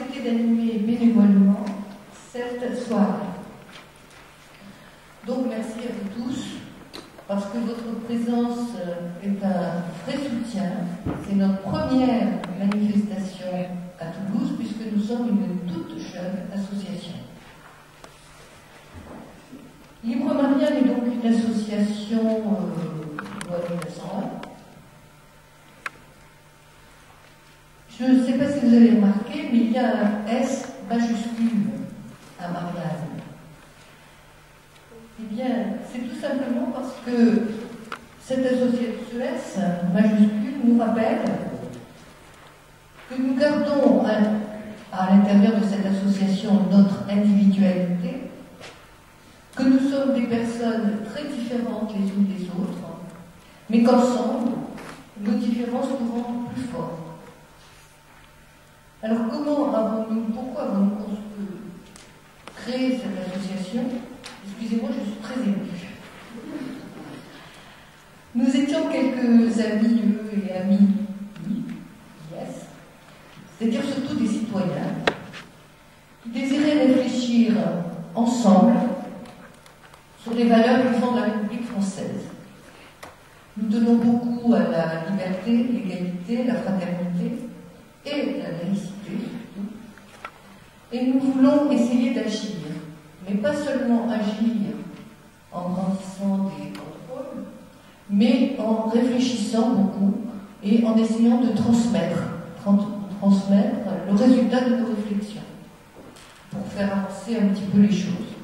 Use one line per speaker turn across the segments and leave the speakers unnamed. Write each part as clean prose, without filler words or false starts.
accepté d'animer bénévolement cette soirée. Donc merci à vous tous, parce que votre présence est un vrai soutien. C'est notre première manifestation à Toulouse, puisque nous sommes une toute jeune association. Libre Marianne est donc une association loi 1901. Je ne sais pas si vous avez remarqué, mais il y a un S majuscule à Marianne. Eh bien, c'est tout simplement parce que cette association, ce S majuscule, nous rappelle que nous gardons à l'intérieur de cette association notre individualité, que nous sommes des personnes très différentes les unes des autres, mais qu'ensemble, nos différences nous rendent plus forts. Alors pourquoi avons-nous créé cette association? Excusez-moi, je suis très émue. Nous étions quelques amis et amies, yes, c'est-à-dire surtout des citoyens, qui désiraient réfléchir ensemble sur les valeurs qui fondent la République française. Nous tenons beaucoup à la liberté, l'égalité, la fraternité et la laïcité surtout. Et nous voulons essayer d'agir, mais pas seulement agir en grandissant des contrôles, mais en réfléchissant beaucoup et en essayant de transmettre le résultat de nos réflexions pour faire avancer un petit peu les choses.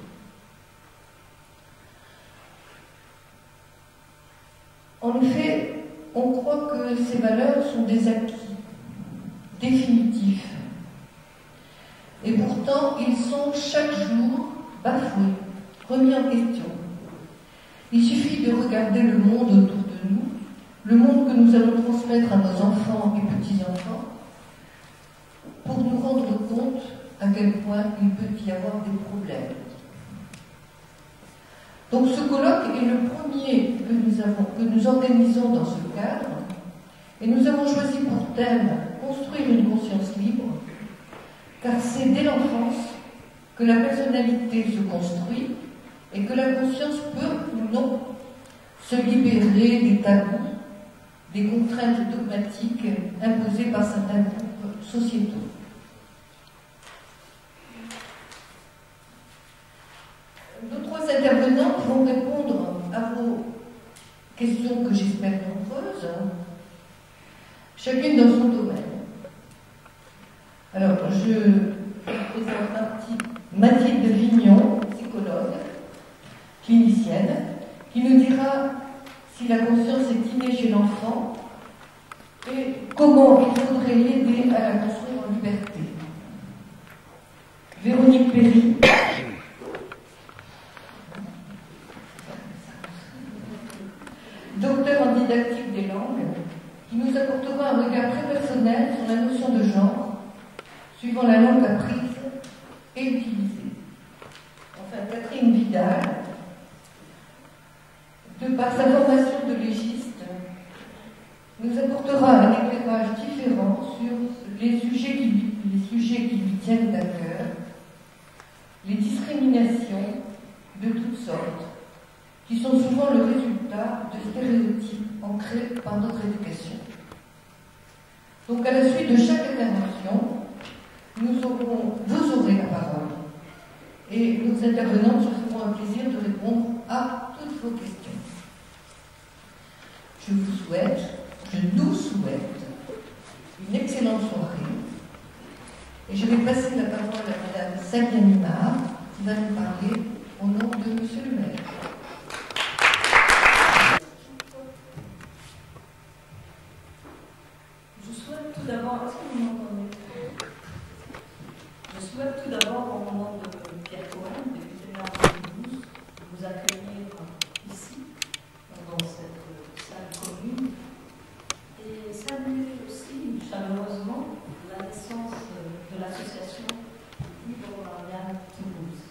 En effet, on croit que ces valeurs sont des acquis définitifs. Et pourtant, ils sont chaque jour bafoués, remis en question. Il suffit de regarder le monde autour de nous, le monde que nous allons transmettre à nos enfants et petits-enfants, pour nous rendre compte à quel point il peut y avoir des problèmes. Donc ce colloque est le premier que nous organisons dans ce cadre, et nous avons choisi pour thème construire une conscience libre, car c'est dès l'enfance que la personnalité se construit et que la conscience peut ou non se libérer des tabous, des contraintes dogmatiques imposées par certains groupes sociétaux. Nos trois intervenants vont répondre à vos questions que j'espère nombreuses, chacune dans son domaine. Alors, je présente un petit Mathilde Vignon, psychologue, clinicienne, qui nous dira si la conscience est innée chez l'enfant et comment il faudrait l'aider à la construire en liberté. Véronique Perry, docteur en didactique des langues, qui nous apportera un regard très personnel sur la notion de genre, suivant la langue apprise et utilisée. Enfin, Catherine Vidal, de par sa formation de légiste, nous apportera un éclairage différent sur les sujets qui lui tiennent à cœur, les discriminations de toutes sortes, qui sont souvent le résultat de stéréotypes ancrés par notre éducation. Donc, à la suite de chaque intervention, vous aurez la parole et nos intervenants se feront un plaisir de répondre à toutes vos questions. Je nous souhaite une excellente soirée et je vais passer la parole à Madame Samia Mimar qui va nous parler au nom de Monsieur le maire.
Je souhaite tout d'abord, est-ce que vous m'entendez? Je souhaite tout d'abord, au nom de Pierre Cohen, député maire de Toulouse, vous accueillir ici, dans cette salle commune, et saluer aussi chaleureusement la naissance de l'association Libre Marianne Toulouse.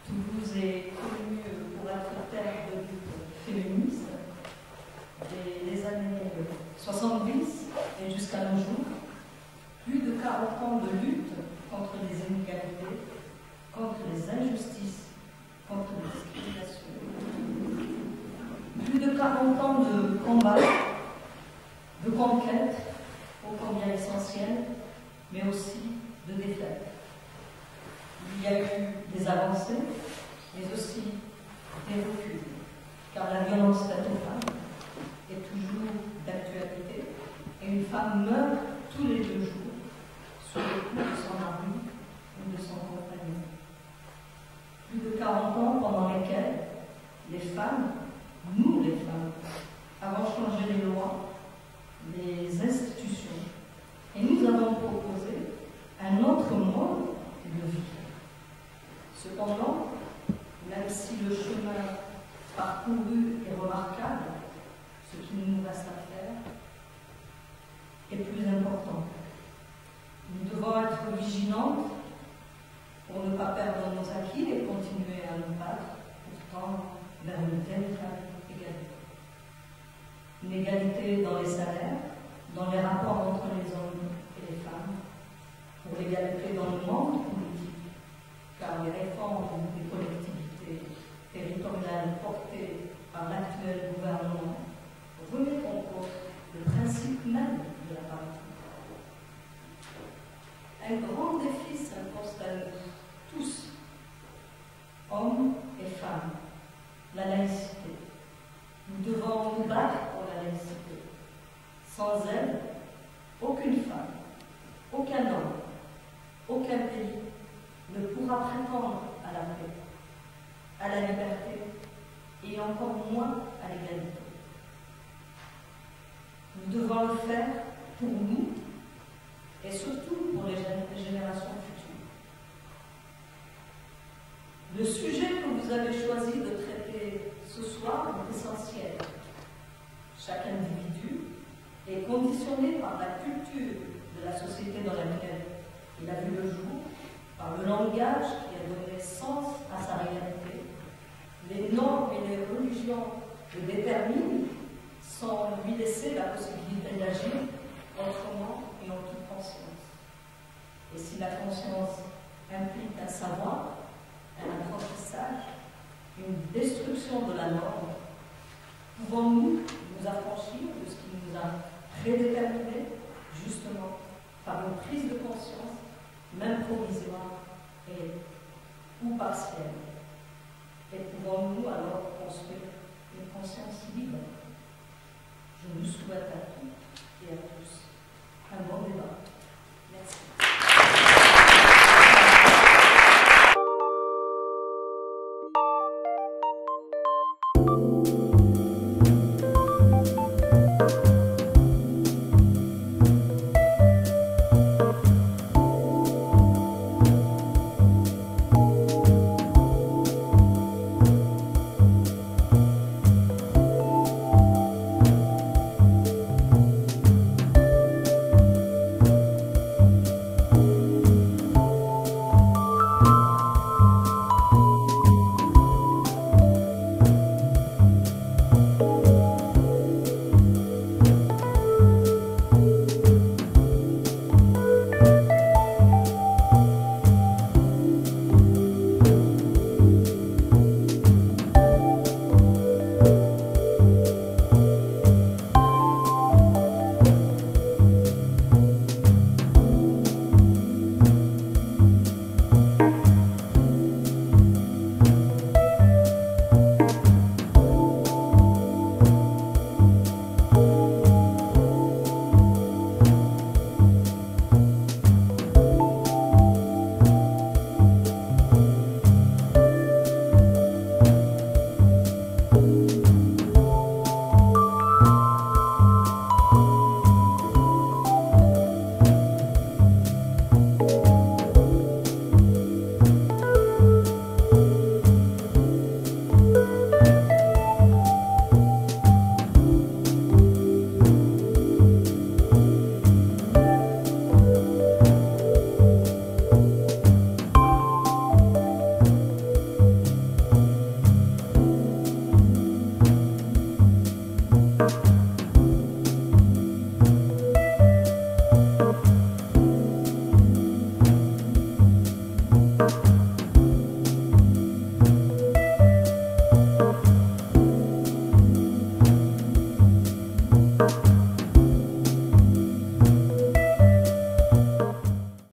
Toulouse est connue pour être terre de lutte féministe des années 70 et jusqu'à nos jours. Plus de 40 ans de lutte contre les inégalités, contre les injustices, contre les discriminations. Plus de 40 ans de combat, de conquête, ô combien essentielle, mais aussi de défaite. Il y a eu des avancées, mais aussi des reculs, car la violence faite aux femmes est toujours d'actualité, et une femme meurt tous les 2 jours sous le coup de son mari ou de son compagnon. Plus de 40 ans pendant lesquels les femmes, nous les femmes, avons changé les lois, les institutions, et nous avons proposé un autre mode de vie. Cependant, même si le chemin parcouru est remarquable, ce qui nous reste à faire est plus important. Nous devons être vigilantes pour ne pas perdre nos acquis et continuer à nous battre pour tendre vers une véritable égalité. Une égalité dans les salaires, dans les rapports entre les hommes et les femmes, pour l'égalité dans le monde politique, car les réformes des collectivités territoriales portées par l'actuel gouvernement remettent en cause le principe même de la parité. Un grand défi s'impose à nous tous, hommes et femmes, la laïcité. Nous devons nous battre pour la laïcité. Sans elle, aucune femme, aucun homme, aucun pays ne pourra prétendre à la paix, à la liberté et encore moins à l'égalité. Nous devons le faire pour nous et surtout pour les générations futures. Le sujet que vous avez choisi de traiter ce soir est essentiel. Chaque individu est conditionné par la culture de la société dans laquelle il a vu le jour, par le langage qui a donné sens à sa réalité. Les normes et les religions le déterminent sans lui laisser la possibilité d'agir autrement et en toute conscience. Et si la conscience implique un savoir, un apprentissage, une destruction de la norme, pouvons-nous nous affranchir de ce qui nous a prédéterminés, justement, par une prise de conscience, même provisoire ou partielle? Et pouvons-nous alors construire une conscience libre? Je nous souhaite à toutes et à tous